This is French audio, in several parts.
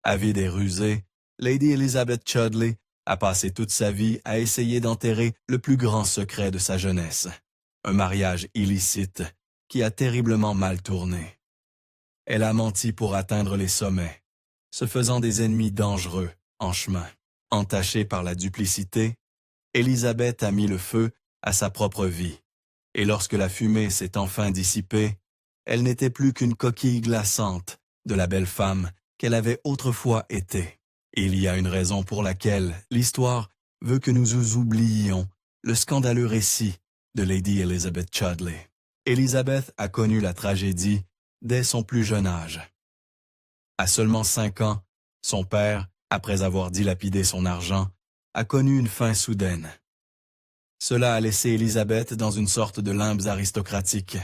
Avide et rusée, Lady Elizabeth Chudley a passé toute sa vie à essayer d'enterrer le plus grand secret de sa jeunesse, un mariage illicite qui a terriblement mal tourné. Elle a menti pour atteindre les sommets, se faisant des ennemis dangereux en chemin. Entachée par la duplicité, Élisabeth a mis le feu à sa propre vie, et lorsque la fumée s'est enfin dissipée, elle n'était plus qu'une coquille glaçante de la belle femme qu'elle avait autrefois été. Il y a une raison pour laquelle l'histoire veut que nous oubliions le scandaleux récit de Lady Elizabeth Chudley. Elizabeth a connu la tragédie dès son plus jeune âge. À seulement 5 ans, son père, après avoir dilapidé son argent, a connu une fin soudaine. Cela a laissé Elizabeth dans une sorte de limbe aristocratique.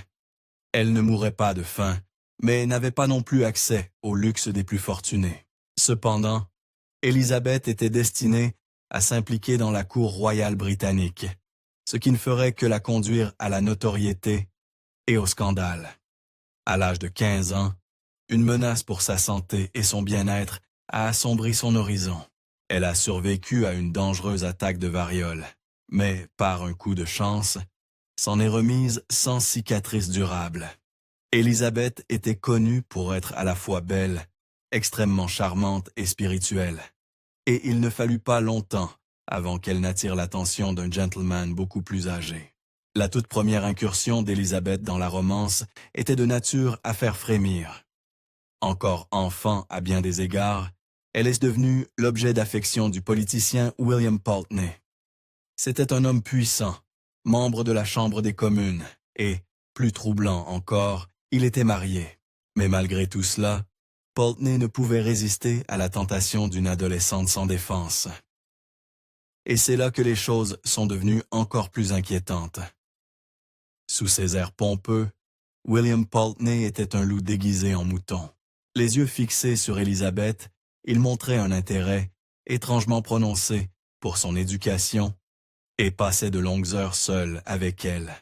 Elle ne mourait pas de faim, mais n'avait pas non plus accès au luxe des plus fortunés. Cependant, Elizabeth était destinée à s'impliquer dans la cour royale britannique, ce qui ne ferait que la conduire à la notoriété et au scandale. À l'âge de 15 ans, une menace pour sa santé et son bien-être a assombri son horizon. Elle a survécu à une dangereuse attaque de variole, mais par un coup de chance, s'en est remise sans cicatrice durable. Elizabeth était connue pour être à la fois belle, extrêmement charmante et spirituelle, et il ne fallut pas longtemps avant qu'elle n'attire l'attention d'un gentleman beaucoup plus âgé. La toute première incursion d'Elizabeth dans la romance était de nature à faire frémir. Encore enfant à bien des égards, elle est devenue l'objet d'affection du politicien William Pulteney. C'était un homme puissant, membre de la Chambre des communes, et, plus troublant encore, il était marié. Mais malgré tout cela, Pulteney ne pouvait résister à la tentation d'une adolescente sans défense. Et c'est là que les choses sont devenues encore plus inquiétantes. Sous ses airs pompeux, William Pulteney était un loup déguisé en mouton. Les yeux fixés sur Elizabeth, il montrait un intérêt étrangement prononcé pour son éducation et passait de longues heures seul avec elle.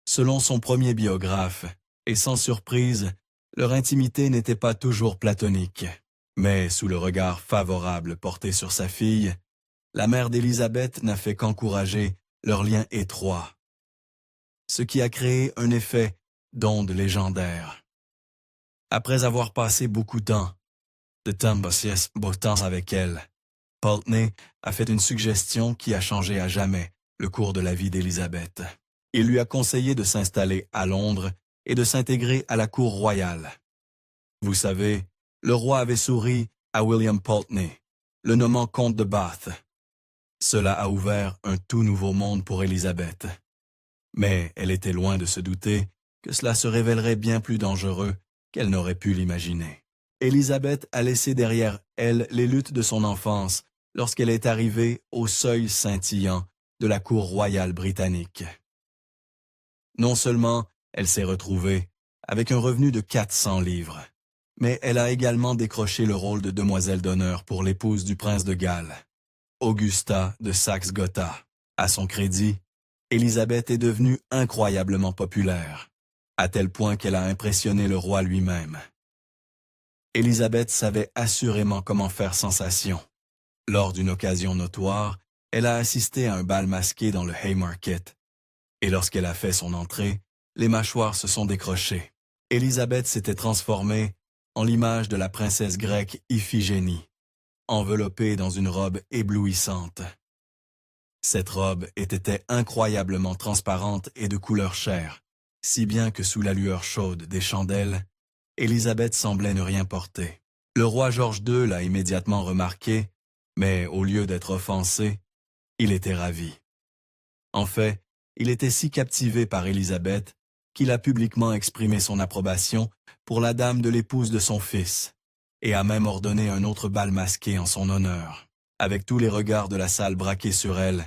Selon son premier biographe, et sans surprise, leur intimité n'était pas toujours platonique. Mais sous le regard favorable porté sur sa fille, la mère d'Elizabeth n'a fait qu'encourager leur lien étroit, ce qui a créé un effet d'onde légendaire. Après avoir passé beaucoup de temps avec elle, Pulteney a fait une suggestion qui a changé à jamais le cours de la vie d'Elizabeth. Il lui a conseillé de s'installer à Londres et de s'intégrer à la cour royale. Vous savez, le roi avait souri à William Pulteney, le nommant comte de Bath. Cela a ouvert un tout nouveau monde pour Elizabeth. Mais elle était loin de se douter que cela se révélerait bien plus dangereux qu'elle n'aurait pu l'imaginer. Elizabeth a laissé derrière elle les luttes de son enfance lorsqu'elle est arrivée au seuil scintillant de la cour royale britannique. Non seulement elle s'est retrouvée avec un revenu de 400 livres, mais elle a également décroché le rôle de demoiselle d'honneur pour l'épouse du prince de Galles, Augusta de Saxe-Gotha. À son crédit, Elizabeth est devenue incroyablement populaire, à tel point qu'elle a impressionné le roi lui-même. Elizabeth savait assurément comment faire sensation. Lors d'une occasion notoire, elle a assisté à un bal masqué dans le Haymarket, et lorsqu'elle a fait son entrée, les mâchoires se sont décrochées. Elizabeth s'était transformée en l'image de la princesse grecque Iphigénie, enveloppée dans une robe éblouissante. Cette robe était incroyablement transparente et de couleur chair, si bien que sous la lueur chaude des chandelles, Elizabeth semblait ne rien porter. Le roi George II l'a immédiatement remarqué, mais au lieu d'être offensé, il était ravi. En fait, il était si captivé par Elizabeth qu'il a publiquement exprimé son approbation pour la dame de l'épouse de son fils, et a même ordonné un autre bal masqué en son honneur. Avec tous les regards de la salle braqués sur elle,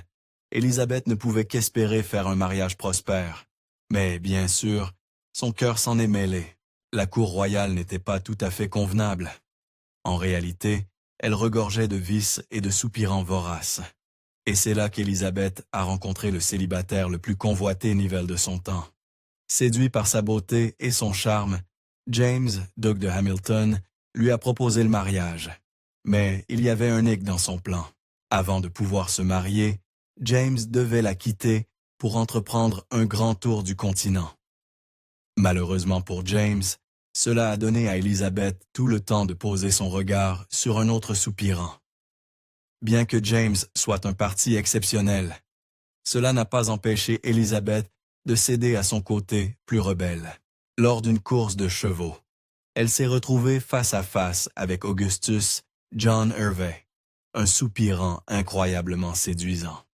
Elizabeth ne pouvait qu'espérer faire un mariage prospère. Mais, bien sûr, son cœur s'en est mêlé. La cour royale n'était pas tout à fait convenable. En réalité, elle regorgeait de vices et de soupirants voraces. Et c'est là qu'Elizabeth a rencontré le célibataire le plus convoité Nivelle de son temps. Séduit par sa beauté et son charme, James, duc de Hamilton, lui a proposé le mariage. Mais il y avait un hic dans son plan. Avant de pouvoir se marier, James devait la quitter pour entreprendre un grand tour du continent. Malheureusement pour James, cela a donné à Elizabeth tout le temps de poser son regard sur un autre soupirant. Bien que James soit un parti exceptionnel, cela n'a pas empêché Elizabeth de céder à son côté plus rebelle. Lors d'une course de chevaux, elle s'est retrouvée face à face avec Augustus John Hervey, un soupirant incroyablement séduisant.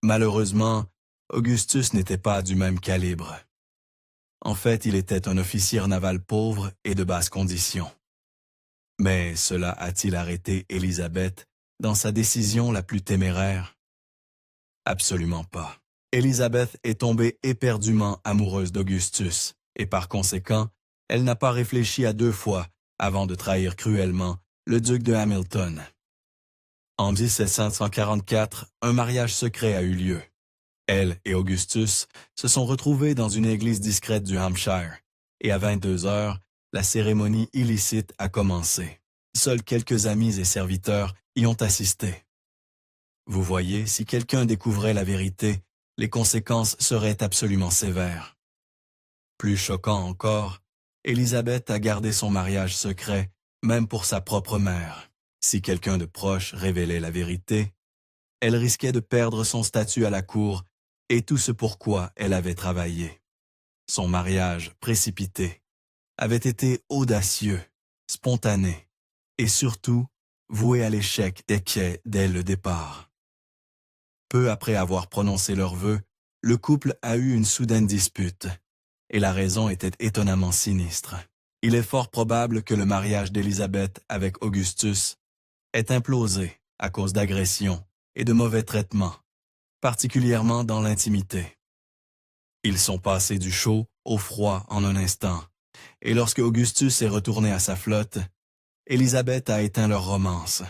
Malheureusement, Augustus n'était pas du même calibre. En fait, il était un officier naval pauvre et de basse condition. Mais cela a-t-il arrêté Elizabeth dans sa décision la plus téméraire? Absolument pas. Elizabeth est tombée éperdument amoureuse d'Augustus, et par conséquent, elle n'a pas réfléchi à 2 fois avant de trahir cruellement le duc de Hamilton. En 1744, un mariage secret a eu lieu. Elle et Augustus se sont retrouvés dans une église discrète du Hampshire, et à 22 heures, la cérémonie illicite a commencé. Seuls quelques amis et serviteurs y ont assisté. Vous voyez, si quelqu'un découvrait la vérité, les conséquences seraient absolument sévères. Plus choquant encore, Élisabeth a gardé son mariage secret, même pour sa propre mère. Si quelqu'un de proche révélait la vérité, elle risquait de perdre son statut à la cour et tout ce pour quoi elle avait travaillé. Son mariage précipité avait été audacieux, spontané et surtout voué à l'échec dès le départ. Peu après avoir prononcé leurs vœux, le couple a eu une soudaine dispute, et la raison était étonnamment sinistre. Il est fort probable que le mariage d'Élisabeth avec Augustus ait implosé à cause d'agressions et de mauvais traitements, particulièrement dans l'intimité. Ils sont passés du chaud au froid en un instant, et lorsque Augustus est retourné à sa flotte, Élisabeth a éteint leur romance.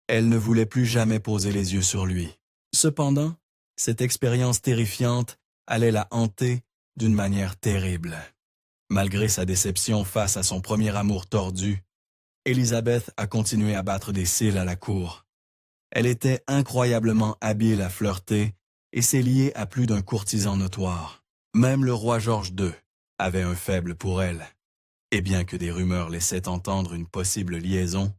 Elle ne voulait plus jamais poser les yeux sur lui. Cependant, cette expérience terrifiante allait la hanter d'une manière terrible. Malgré sa déception face à son premier amour tordu, Élisabeth a continué à battre des cils à la cour. Elle était incroyablement habile à flirter et s'est liée à plus d'un courtisan notoire. Même le roi George II avait un faible pour elle. Et bien que des rumeurs laissaient entendre une possible liaison,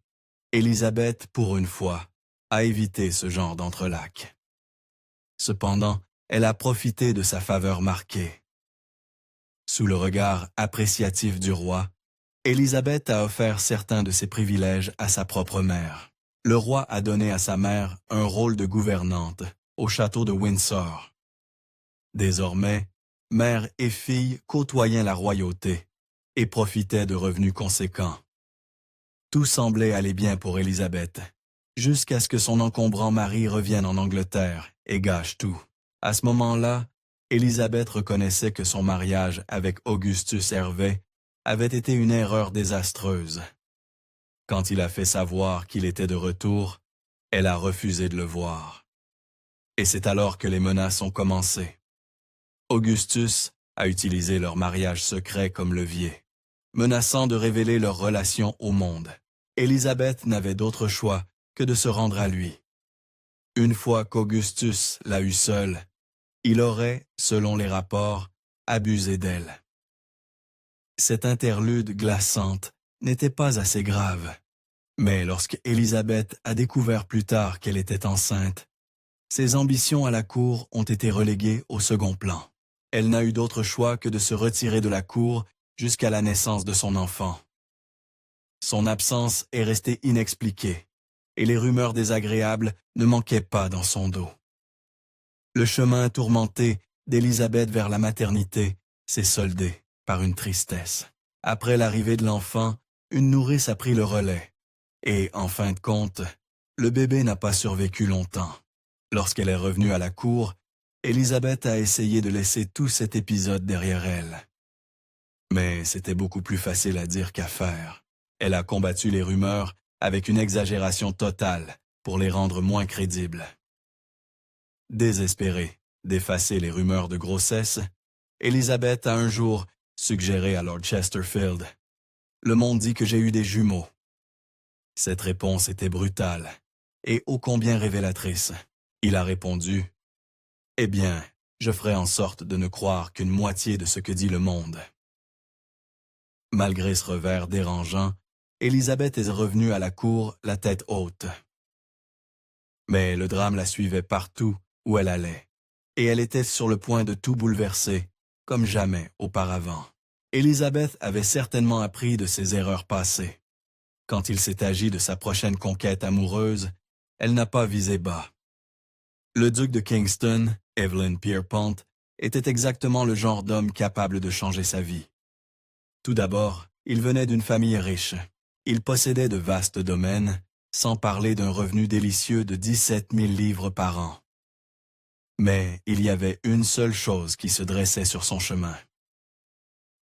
Élisabeth, pour une fois, a évité ce genre d'entrelacs. Cependant, elle a profité de sa faveur marquée. Sous le regard appréciatif du roi, Élisabeth a offert certains de ses privilèges à sa propre mère. Le roi a donné à sa mère un rôle de gouvernante au château de Windsor. Désormais, mère et fille côtoyaient la royauté et profitaient de revenus conséquents. Tout semblait aller bien pour Élisabeth, jusqu'à ce que son encombrant mari revienne en Angleterre et gâche tout. À ce moment-là, Élisabeth reconnaissait que son mariage avec Augustus Hervey avait été une erreur désastreuse. Quand il a fait savoir qu'il était de retour, elle a refusé de le voir. Et c'est alors que les menaces ont commencé. Augustus a utilisé leur mariage secret comme levier, menaçant de révéler leur relation au monde. Élisabeth n'avait d'autre choix que de se rendre à lui. Une fois qu'Augustus l'a eue seule, il aurait, selon les rapports, abusé d'elle. Cette interlude glaçante n'était pas assez grave. Mais lorsque Élisabeth a découvert plus tard qu'elle était enceinte, ses ambitions à la cour ont été reléguées au second plan. Elle n'a eu d'autre choix que de se retirer de la cour jusqu'à la naissance de son enfant. Son absence est restée inexpliquée, et les rumeurs désagréables ne manquaient pas dans son dos. Le chemin tourmenté d'Élisabeth vers la maternité s'est soldé par une tristesse. Après l'arrivée de l'enfant, une nourrice a pris le relais. Et, en fin de compte, le bébé n'a pas survécu longtemps. Lorsqu'elle est revenue à la cour, Élisabeth a essayé de laisser tout cet épisode derrière elle. Mais c'était beaucoup plus facile à dire qu'à faire. Elle a combattu les rumeurs avec une exagération totale pour les rendre moins crédibles. Désespérée d'effacer les rumeurs de grossesse, Élisabeth a un jour suggéré à Lord Chesterfield Le monde dit que j'ai eu des jumeaux. » Cette réponse était brutale et ô combien révélatrice. Il a répondu, « Eh bien, je ferai en sorte de ne croire qu'une moitié de ce que dit le monde. » Malgré ce revers dérangeant, Élisabeth est revenue à la cour la tête haute. Mais le drame la suivait partout où elle allait, et elle était sur le point de tout bouleverser, comme jamais auparavant. Élisabeth avait certainement appris de ses erreurs passées. Quand il s'est agi de sa prochaine conquête amoureuse, elle n'a pas visé bas. Le duc de Kingston, Evelyn Pierrepont, était exactement le genre d'homme capable de changer sa vie. Tout d'abord, il venait d'une famille riche. Il possédait de vastes domaines, sans parler d'un revenu délicieux de 17 000 livres par an. Mais il y avait une seule chose qui se dressait sur son chemin.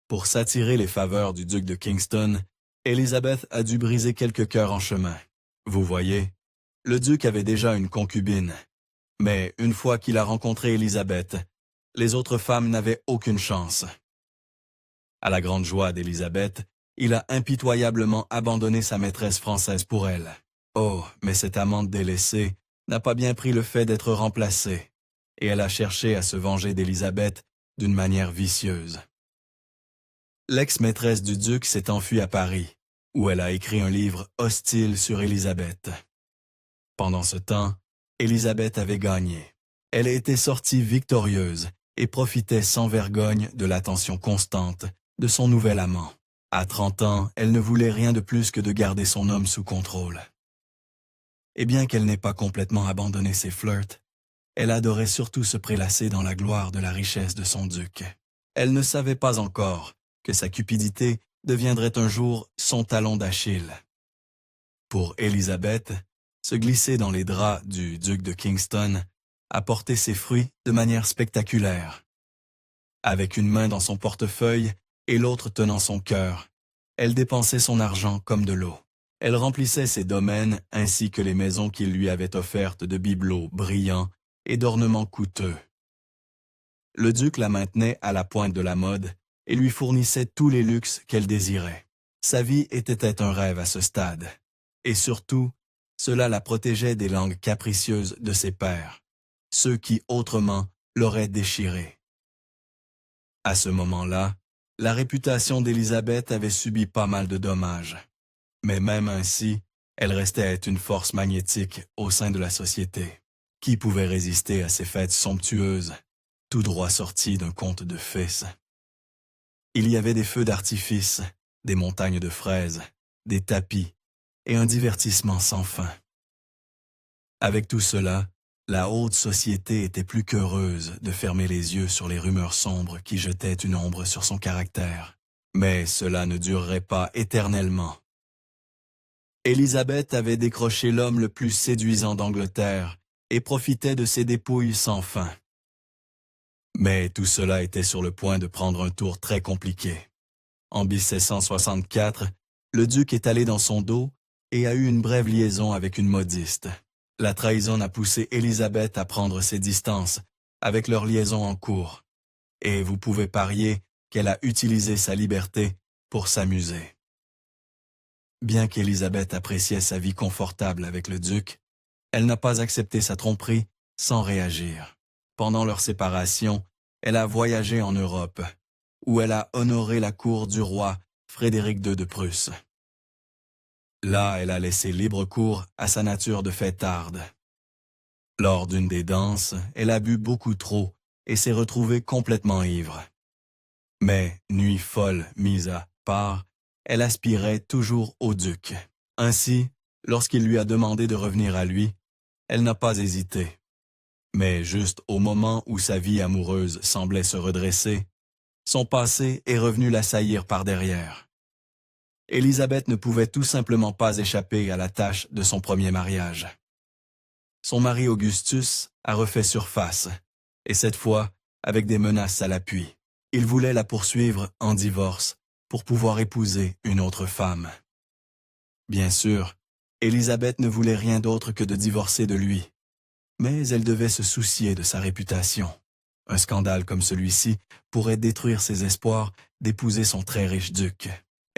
Pour s'attirer les faveurs du duc de Kingston, Élisabeth a dû briser quelques cœurs en chemin. Vous voyez, le duc avait déjà une concubine. Mais une fois qu'il a rencontré Élisabeth, les autres femmes n'avaient aucune chance. À la grande joie d'Élisabeth, il a impitoyablement abandonné sa maîtresse française pour elle. Oh, mais cette amante délaissée n'a pas bien pris le fait d'être remplacée, et elle a cherché à se venger d'Élisabeth d'une manière vicieuse. L'ex-maîtresse du duc s'est enfuie à Paris, où elle a écrit un livre hostile sur Élisabeth. Pendant ce temps, Élisabeth avait gagné. Elle était sortie victorieuse et profitait sans vergogne de l'attention constante de son nouvel amant. À 30 ans, elle ne voulait rien de plus que de garder son homme sous contrôle. Et bien qu'elle n'ait pas complètement abandonné ses flirts, elle adorait surtout se prélasser dans la gloire de la richesse de son duc. Elle ne savait pas encore que sa cupidité deviendrait un jour son talon d'Achille. Pour Élisabeth, se glisser dans les draps du duc de Kingston a porté ses fruits de manière spectaculaire. Avec une main dans son portefeuille et l'autre tenant son cœur, elle dépensait son argent comme de l'eau. Elle remplissait ses domaines ainsi que les maisons qu'il lui avait offertes de bibelots brillants et d'ornements coûteux. Le duc la maintenait à la pointe de la mode et lui fournissait tous les luxes qu'elle désirait. Sa vie était un rêve à ce stade. Et surtout, cela la protégeait des langues capricieuses de ses pairs, ceux qui autrement l'auraient déchirée. À ce moment-là, la réputation d'Élisabeth avait subi pas mal de dommages. Mais même ainsi, elle restait être une force magnétique au sein de la société. Qui pouvait résister à ces fêtes somptueuses, tout droit sorties d'un conte de fées? Il y avait des feux d'artifice, des montagnes de fraises, des tapis et un divertissement sans fin. Avec tout cela, la haute société était plus qu'heureuse de fermer les yeux sur les rumeurs sombres qui jetaient une ombre sur son caractère. Mais cela ne durerait pas éternellement. Élisabeth avait décroché l'homme le plus séduisant d'Angleterre et profitait de ses dépouilles sans fin. Mais tout cela était sur le point de prendre un tour très compliqué. En 1764, le duc est allé dans son dos et a eu une brève liaison avec une modiste. La trahison a poussé Élisabeth à prendre ses distances avec leur liaison en cours, et vous pouvez parier qu'elle a utilisé sa liberté pour s'amuser. Bien qu'Élisabeth appréciait sa vie confortable avec le duc, elle n'a pas accepté sa tromperie sans réagir. Pendant leur séparation, elle a voyagé en Europe, où elle a honoré la cour du roi Frédéric II de Prusse. Là, elle a laissé libre cours à sa nature de fêtarde. Lors d'une des danses, elle a bu beaucoup trop et s'est retrouvée complètement ivre. Mais, nuit folle mise à part, elle aspirait toujours au duc. Ainsi, lorsqu'il lui a demandé de revenir à lui, elle n'a pas hésité. Mais juste au moment où sa vie amoureuse semblait se redresser, son passé est revenu l'assaillir par derrière. Élisabeth ne pouvait tout simplement pas échapper à la tâche de son premier mariage. Son mari Augustus a refait surface, et cette fois avec des menaces à l'appui. Il voulait la poursuivre en divorce pour pouvoir épouser une autre femme. Bien sûr, Élisabeth ne voulait rien d'autre que de divorcer de lui, mais elle devait se soucier de sa réputation. Un scandale comme celui-ci pourrait détruire ses espoirs d'épouser son très riche duc.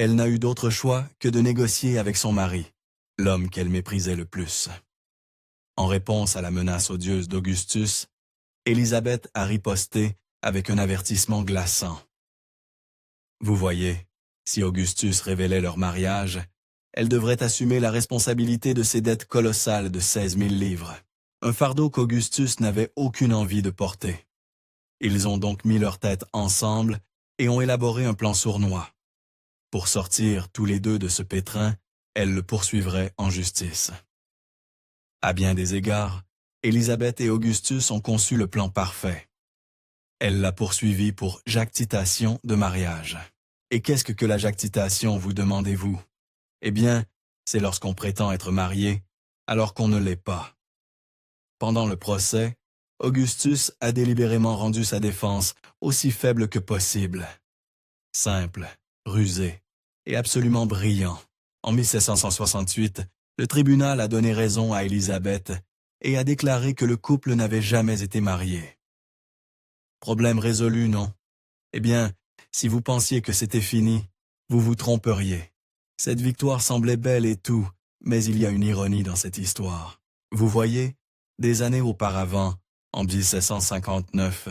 Elle n'a eu d'autre choix que de négocier avec son mari, l'homme qu'elle méprisait le plus. En réponse à la menace odieuse d'Augustus, Élisabeth a riposté avec un avertissement glaçant. Vous voyez, si Augustus révélait leur mariage, elle devrait assumer la responsabilité de ses dettes colossales de 16 000 livres, un fardeau qu'Augustus n'avait aucune envie de porter. Ils ont donc mis leurs têtes ensemble et ont élaboré un plan sournois. Pour sortir tous les deux de ce pétrin, elle le poursuivrait en justice. À bien des égards, Élisabeth et Augustus ont conçu le plan parfait. Elle l'a poursuivi pour jactitation de mariage. Et qu'est-ce que la jactitation, vous demandez-vous? Eh bien, c'est lorsqu'on prétend être marié, alors qu'on ne l'est pas. Pendant le procès, Augustus a délibérément rendu sa défense aussi faible que possible. Simple, rusé et absolument brillant. En 1768, le tribunal a donné raison à Élisabeth et a déclaré que le couple n'avait jamais été marié. Problème résolu, non? Eh bien, si vous pensiez que c'était fini, vous vous tromperiez. Cette victoire semblait belle et tout, mais il y a une ironie dans cette histoire. Vous voyez, des années auparavant, en 1759,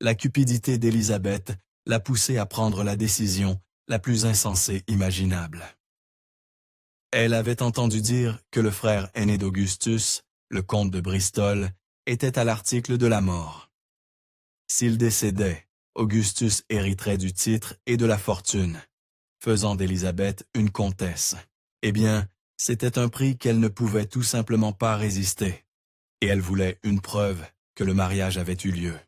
la cupidité d'Élisabeth l'a poussée à prendre la décision la plus insensée imaginable. Elle avait entendu dire que le frère aîné d'Augustus, le comte de Bristol, était à l'article de la mort. S'il décédait, Augustus hériterait du titre et de la fortune, faisant d'Élisabeth une comtesse. Eh bien, c'était un prix qu'elle ne pouvait tout simplement pas résister, et elle voulait une preuve que le mariage avait eu lieu.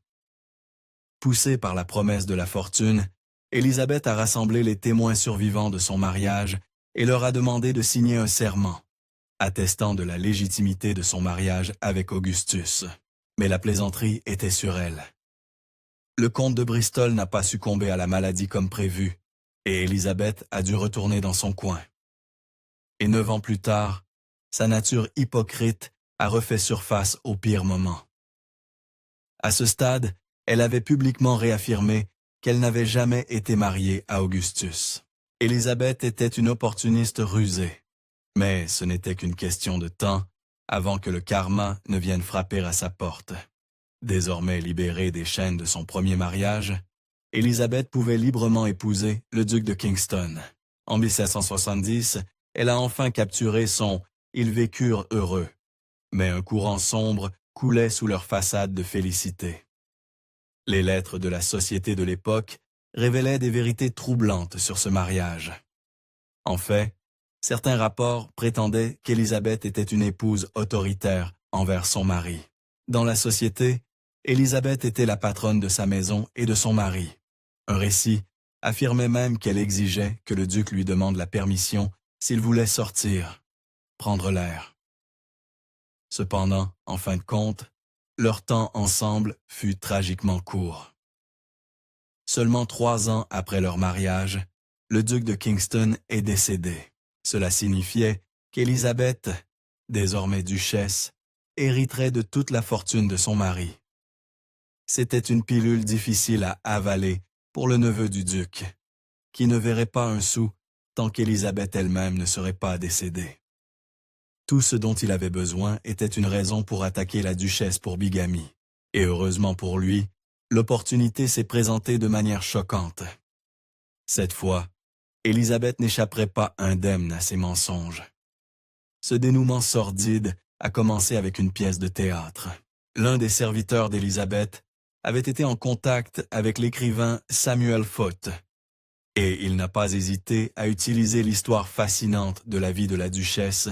Poussée par la promesse de la fortune, Élisabeth a rassemblé les témoins survivants de son mariage et leur a demandé de signer un serment, attestant de la légitimité de son mariage avec Augustus. Mais la plaisanterie était sur elle. Le comte de Bristol n'a pas succombé à la maladie comme prévu, et Élisabeth a dû retourner dans son coin. Et 9 ans plus tard, sa nature hypocrite a refait surface au pire moment. À ce stade, elle avait publiquement réaffirmé qu'elle n'avait jamais été mariée à Augustus. Élisabeth était une opportuniste rusée, mais ce n'était qu'une question de temps avant que le karma ne vienne frapper à sa porte. Désormais libérée des chaînes de son premier mariage, Élisabeth pouvait librement épouser le duc de Kingston. En 1770, elle a enfin capturé son « Ils vécurent heureux », mais un courant sombre coulait sous leur façade de félicité. Les lettres de la société de l'époque révélaient des vérités troublantes sur ce mariage. En fait, certains rapports prétendaient qu'Élisabeth était une épouse autoritaire envers son mari. Dans la société, Élisabeth était la patronne de sa maison et de son mari. Un récit affirmait même qu'elle exigeait que le duc lui demande la permission s'il voulait sortir, prendre l'air. Cependant, en fin de compte, leur temps ensemble fut tragiquement court. Seulement 3 ans après leur mariage, le duc de Kingston est décédé. Cela signifiait qu'Élisabeth, désormais duchesse, hériterait de toute la fortune de son mari. C'était une pilule difficile à avaler pour le neveu du duc, qui ne verrait pas un sou tant qu'Élisabeth elle-même ne serait pas décédée. Tout ce dont il avait besoin était une raison pour attaquer la duchesse pour bigamie. Et heureusement pour lui, l'opportunité s'est présentée de manière choquante. Cette fois, Élisabeth n'échapperait pas indemne à ses mensonges. Ce dénouement sordide a commencé avec une pièce de théâtre. L'un des serviteurs d'Élisabeth avait été en contact avec l'écrivain Samuel Foote, et il n'a pas hésité à utiliser l'histoire fascinante de la vie de la duchesse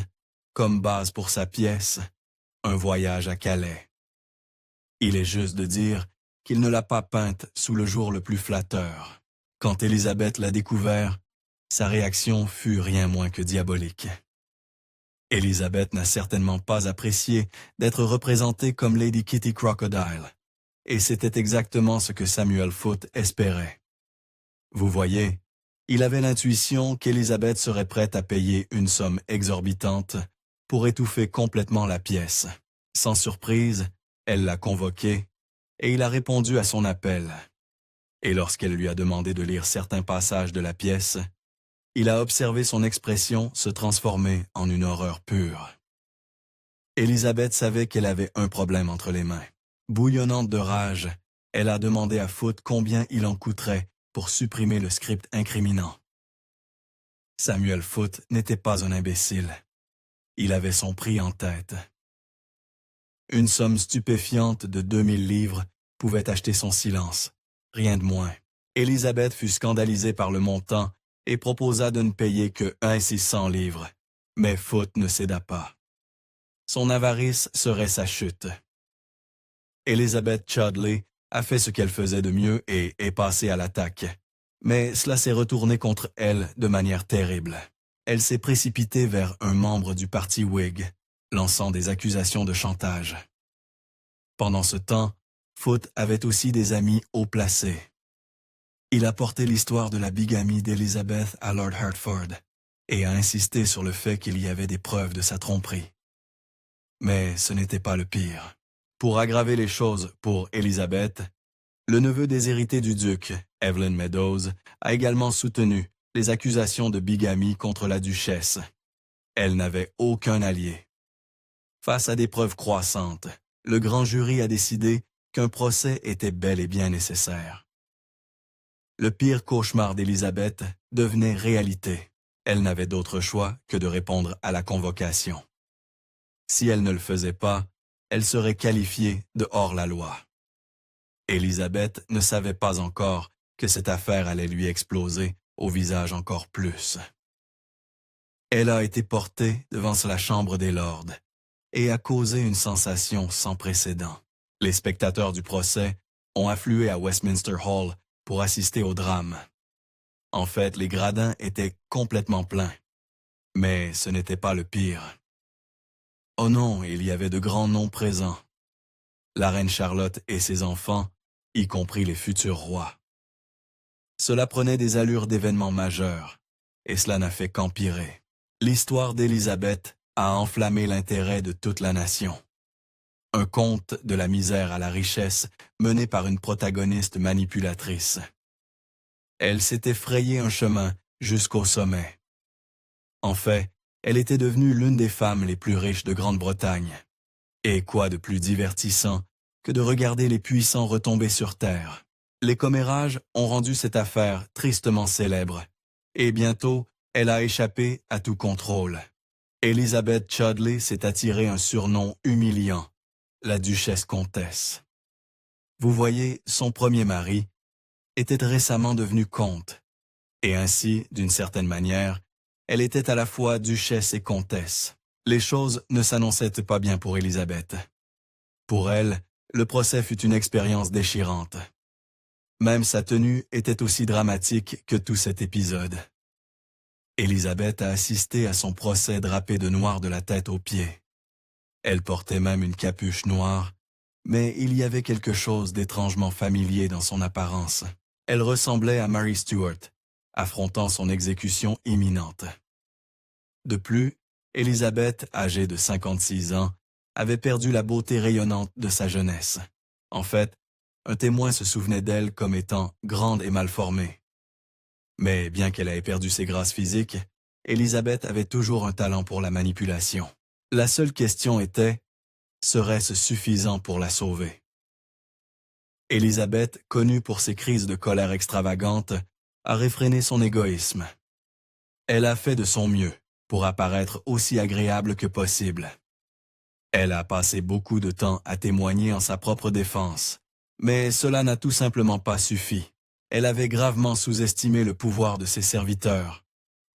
comme base pour sa pièce, Un voyage à Calais. Il est juste de dire qu'il ne l'a pas peinte sous le jour le plus flatteur. Quand Élisabeth l'a découvert, sa réaction fut rien moins que diabolique. Élisabeth n'a certainement pas apprécié d'être représentée comme Lady Kitty Crocodile, et c'était exactement ce que Samuel Foote espérait. Vous voyez, il avait l'intuition qu'Élisabeth serait prête à payer une somme exorbitante pour étouffer complètement la pièce. Sans surprise, elle l'a convoqué, et il a répondu à son appel. Et lorsqu'elle lui a demandé de lire certains passages de la pièce, Il a observé son expression se transformer en une horreur pure. Élisabeth savait qu'elle avait un problème entre les mains. Bouillonnante de rage, elle a demandé à Foote combien il en coûterait pour supprimer le script incriminant. Samuel Foote n'était pas un imbécile. Il avait son prix en tête. Une somme stupéfiante de 2000 livres pouvait acheter son silence, rien de moins. Élisabeth fut scandalisée par le montant et proposa de ne payer que 600 livres, mais Foote ne céda pas. Son avarice serait sa chute. Elizabeth Chudley a fait ce qu'elle faisait de mieux et est passée à l'attaque. Mais cela s'est retourné contre elle de manière terrible. Elle s'est précipitée vers un membre du parti Whig, lançant des accusations de chantage. Pendant ce temps, Foote avait aussi des amis haut placés. Il a porté l'histoire de la bigamie d'Elizabeth à Lord Hertford et a insisté sur le fait qu'il y avait des preuves de sa tromperie. Mais ce n'était pas le pire. Pour aggraver les choses pour Elizabeth, le neveu déshérité du duc, Evelyn Meadows, a également soutenu les accusations de bigamie contre la duchesse. Elle n'avait aucun allié. Face à des preuves croissantes, le grand jury a décidé qu'un procès était bel et bien nécessaire. Le pire cauchemar d'Elizabeth devenait réalité. Elle n'avait d'autre choix que de répondre à la convocation. Si elle ne le faisait pas, elle serait qualifiée de hors-la-loi. Elizabeth ne savait pas encore que cette affaire allait lui exploser au visage encore plus. Elle a été portée devant la Chambre des Lords et a causé une sensation sans précédent. Les spectateurs du procès ont afflué à Westminster Hall pour assister au drame. En fait, les gradins étaient complètement pleins. Mais ce n'était pas le pire. Oh non, il y avait de grands noms présents. La reine Charlotte et ses enfants, y compris les futurs rois. Cela prenait des allures d'événements majeurs, et cela n'a fait qu'empirer. L'histoire d'Élisabeth a enflammé l'intérêt de toute la nation. Un conte de la misère à la richesse mené par une protagoniste manipulatrice. Elle s'était frayé un chemin jusqu'au sommet. En fait, elle était devenue l'une des femmes les plus riches de Grande-Bretagne. Et quoi de plus divertissant que de regarder les puissants retomber sur terre. Les commérages ont rendu cette affaire tristement célèbre, et bientôt, elle a échappé à tout contrôle. Elizabeth Chudley s'est attiré un surnom humiliant, la duchesse comtesse. Vous voyez, son premier mari était récemment devenu comte, et ainsi, d'une certaine manière, elle était à la fois duchesse et comtesse. Les choses ne s'annonçaient pas bien pour Elizabeth. Pour elle, le procès fut une expérience déchirante. Même sa tenue était aussi dramatique que tout cet épisode. Elizabeth a assisté à son procès drapée de noir de la tête aux pieds. Elle portait même une capuche noire, mais il y avait quelque chose d'étrangement familier dans son apparence. Elle ressemblait à Mary Stuart, affrontant son exécution imminente. De plus, Elizabeth, âgée de 56 ans, avait perdu la beauté rayonnante de sa jeunesse. En fait, un témoin se souvenait d'elle comme étant grande et mal formée. Mais bien qu'elle ait perdu ses grâces physiques, Elizabeth avait toujours un talent pour la manipulation. La seule question était, serait-ce suffisant pour la sauver? Elizabeth, connue pour ses crises de colère extravagantes, a réfréné son égoïsme. Elle a fait de son mieux pour apparaître aussi agréable que possible. Elle a passé beaucoup de temps à témoigner en sa propre défense, mais cela n'a tout simplement pas suffi. Elle avait gravement sous-estimé le pouvoir de ses serviteurs.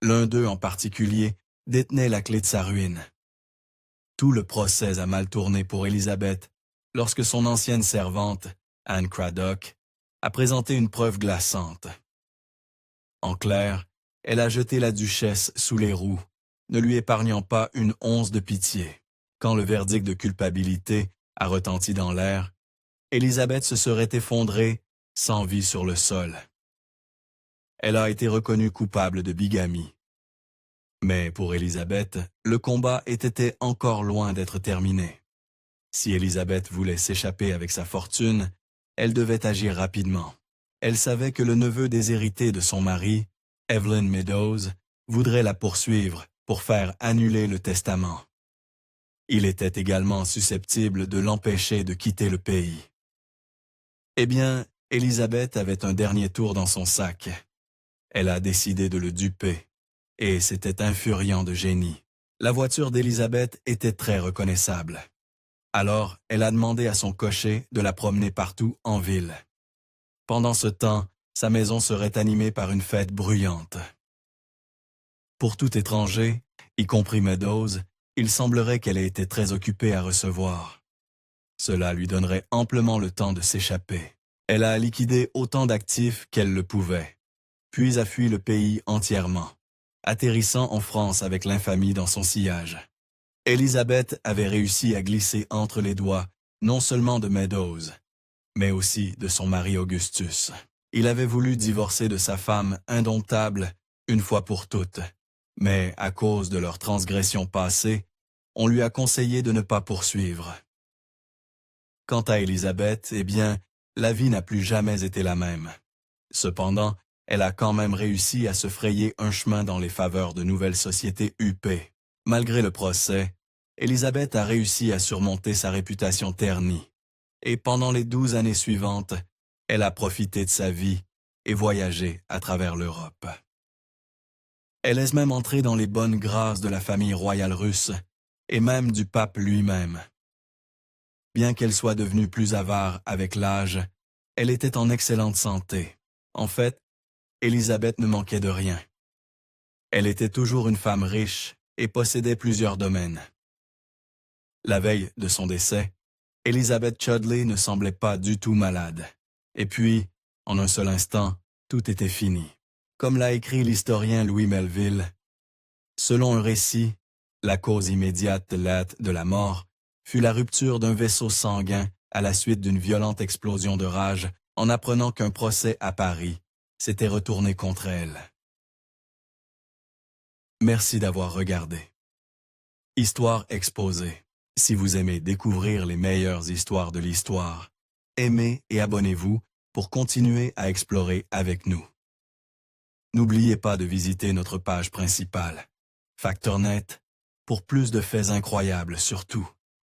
L'un d'eux en particulier détenait la clé de sa ruine. Tout le procès a mal tourné pour Elizabeth lorsque son ancienne servante, Anne Craddock, a présenté une preuve glaçante. En clair, elle a jeté la duchesse sous les roues, ne lui épargnant pas une once de pitié. Quand le verdict de culpabilité a retenti dans l'air, Elizabeth se serait effondrée sans vie sur le sol. Elle a été reconnue coupable de bigamie. Mais pour Elizabeth, le combat était encore loin d'être terminé. Si Elizabeth voulait s'échapper avec sa fortune, elle devait agir rapidement. Elle savait que le neveu déshérité de son mari, Evelyn Meadows, voudrait la poursuivre pour faire annuler le testament. Il était également susceptible de l'empêcher de quitter le pays. Eh bien, Élisabeth avait un dernier tour dans son sac. Elle a décidé de le duper, et c'était infuriant de génie. La voiture d'Élisabeth était très reconnaissable. Alors, elle a demandé à son cocher de la promener partout en ville. Pendant ce temps, sa maison serait animée par une fête bruyante. Pour tout étranger, y compris Meadows, il semblerait qu'elle ait été très occupée à recevoir. Cela lui donnerait amplement le temps de s'échapper. Elle a liquidé autant d'actifs qu'elle le pouvait, puis a fui le pays entièrement, atterrissant en France avec l'infamie dans son sillage. Élisabeth avait réussi à glisser entre les doigts non seulement de Meadows, mais aussi de son mari Augustus. Il avait voulu divorcer de sa femme indomptable une fois pour toutes, mais à cause de leurs transgressions passées, on lui a conseillé de ne pas poursuivre. Quant à Élisabeth, eh bien, la vie n'a plus jamais été la même. Cependant, elle a quand même réussi à se frayer un chemin dans les faveurs de nouvelles sociétés huppées. Malgré le procès, Élisabeth a réussi à surmonter sa réputation ternie. Et pendant les 12 années suivantes, elle a profité de sa vie et voyagé à travers l'Europe. Elle est même entrée dans les bonnes grâces de la famille royale russe et même du pape lui-même. Bien qu'elle soit devenue plus avare avec l'âge, elle était en excellente santé. En fait, Élisabeth ne manquait de rien. Elle était toujours une femme riche et possédait plusieurs domaines. La veille de son décès, Elizabeth Chudley ne semblait pas du tout malade. Et puis, en un seul instant, tout était fini. Comme l'a écrit l'historien Louis Melville, selon un récit, la cause immédiate de la mort fut la rupture d'un vaisseau sanguin à la suite d'une violente explosion de rage en apprenant qu'un procès à Paris s'était retourné contre elle. Merci d'avoir regardé. Histoire exposée. Si vous aimez découvrir les meilleures histoires de l'histoire, aimez et abonnez-vous pour continuer à explorer avec nous. N'oubliez pas de visiter notre page principale, Factornet, pour plus de faits incroyables sur tout.